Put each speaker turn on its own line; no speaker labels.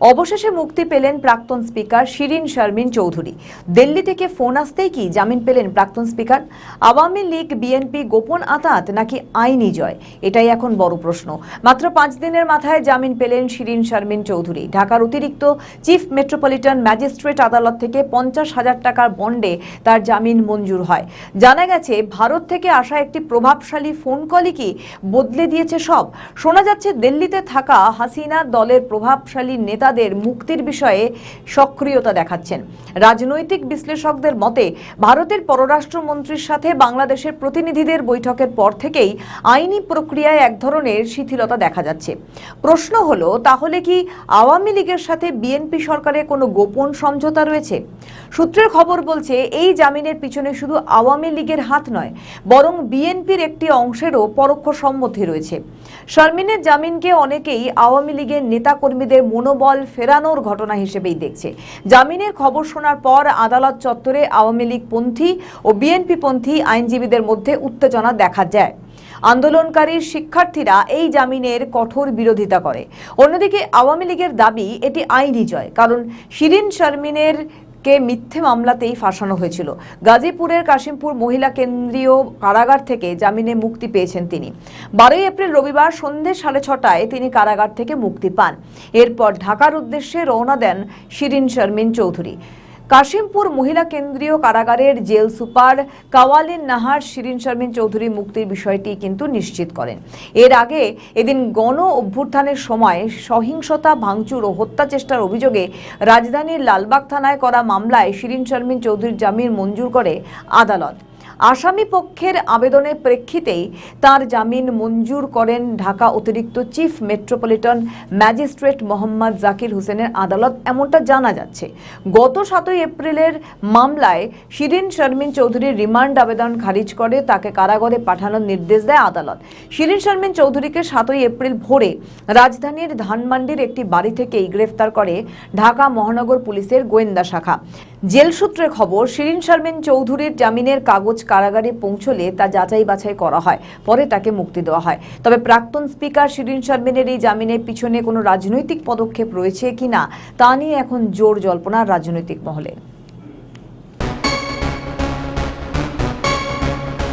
অবশেষে মুক্তি পেলেন প্রাক্তন স্পিকার শিরিন শারমিন চৌধুরী। দিল্লি থেকে ফোন আসতেই কি জামিন পেলেন প্রাক্তন স্পিকার? আওয়ামী লীগ বিএনপি গোপন আঁতাত নাকি আইনি জয়, এটাই এখন বড় প্রশ্ন। মাত্র 5 দিনের মাথায় জামিন পেলেন শিরিন শারমিন চৌধুরী। ঢাকার অতিরিক্ত চিফ মেট্রোপলিটন ম্যাজিস্ট্রেট আদালত থেকে 50,000 টাকার বন্ডে তার জামিন মঞ্জুর হয়। জানা গেছে, ভারত থেকে আসা একটি প্রভাবশালী ফোন কলই কি বদলে দিয়েছে সব। শোনা যাচ্ছে, দিল্লিতে থাকা হাসিনা দলের প্রভাবশালী নেতাদের মুক্তির বিষয়ে সক্রিয়তা দেখাচ্ছেন। রাজনৈতিক বিশ্লেষকদের মতে, ভারতের পররাষ্ট্রমন্ত্রীর সাথে বাংলাদেশের প্রতিনিধিদের বৈঠকের পর থেকেই আইনি প্রক্রিয়ায় এক ধরনের শিথিলতা দেখা যাচ্ছে। প্রশ্ন হলো, তাহলে কি আওয়ামী লীগের সাথে বিএনপি সরকারের কোনো গোপন সমঝোতা রয়েছে? সূত্রের খবর বলছে, এই জামিনের পিছনে শুধু আওয়ামী লীগের হাত নয়, বরং বিএনপির একটি অংশেরও পরোক্ষ সম্মতি রয়েছে। শারমিনের জামিনকে অনেকেই আওয়ামী লীগের নেতাকর্মীদের মনোবল ফেরানোর ঘটনা হিসেবেই দেখছে। জামিনের খবর শোনার পর আদালত চত্বরে আওয়ামী লীগ পন্থী ও বিএনপি পন্থী আইনজীবীদের মধ্যে উত্তেজনা দেখা যায়। আন্দোলনকারী শিক্ষার্থীরা এই জামিনের কঠোর বিরোধিতা করে। অন্যদিকে আওয়ামী লীগের দাবি এটি আইনি জয়, কারণ শিরিন শারমিনের কে মিথ্যে মামলাতেই ফাঁসানো হয়েছিল। গাজীপুরের কাশিমপুর মহিলা কেন্দ্রীয় কারাগার থেকে জামিনে মুক্তি পেয়েছেন তিনি। 12 এপ্রিল রবিবার সন্ধ্যে 6:30টায় তিনি কারাগার থেকে মুক্তি পান। এরপর ঢাকার উদ্দেশ্যে রওনা দেন শিরিন শারমিন চৌধুরী। কাশিমপুর মহিলা কেন্দ্রীয় কারাগারের জেল সুপার কাওয়ালিন নাহার শিরিন শারমিন চৌধুরী মুক্তির বিষয়টি কিন্তু নিশ্চিত করেন। এর আগে এদিন গণ অভ্যুত্থানের সময় সহিংসতা, ভাঙচুর ও হত্যা চেষ্টার অভিযোগে রাজধানীর লালবাগ থানায় করা মামলায় শিরিন শারমিন চৌধুরীর জামিন মঞ্জুর করে আদালত। আসামি পক্ষের আবেদনের প্রেক্ষিতেই তার জামিন মঞ্জুর করেন ঢাকা অতিরিক্ত chief metropolitan magistrate Mohammad Zakir হোসেনের আদালত, এমনটা জানা যাচ্ছে। গত 7 এপ্রিলের মামলায় শিরিন শারমিন চৌধুরীর রিমান্ড আবেদন খারিজ করে তাকে কারাগারে পাঠানোর নির্দেশ দেয় আদালত। শিরিন শারমিন চৌধুরীকে 7 এপ্রিল ভোরে রাজধানীর ধানমন্ডির একটি বাড়ি থেকেই গ্রেফতার করে ঢাকা মহানগর পুলিশের গোয়েন্দা শাখা। জেল সূত্রে খবর, শিরিন শারমিন চৌধুরীর জামিনের কাগজ কারাগারে পৌঁছলে তা যাচাই বাছাই করা হয়, পরে তাকে মুক্তি দেওয়া হয়। তবে প্রাক্তন স্পিকার শিরিন শারমিনের এই জামিনের পিছনে কোনো রাজনৈতিক পদক্ষেপ রয়েছে কিনা তা নিয়ে এখন জোর জল্পনা রাজনৈতিক মহলে।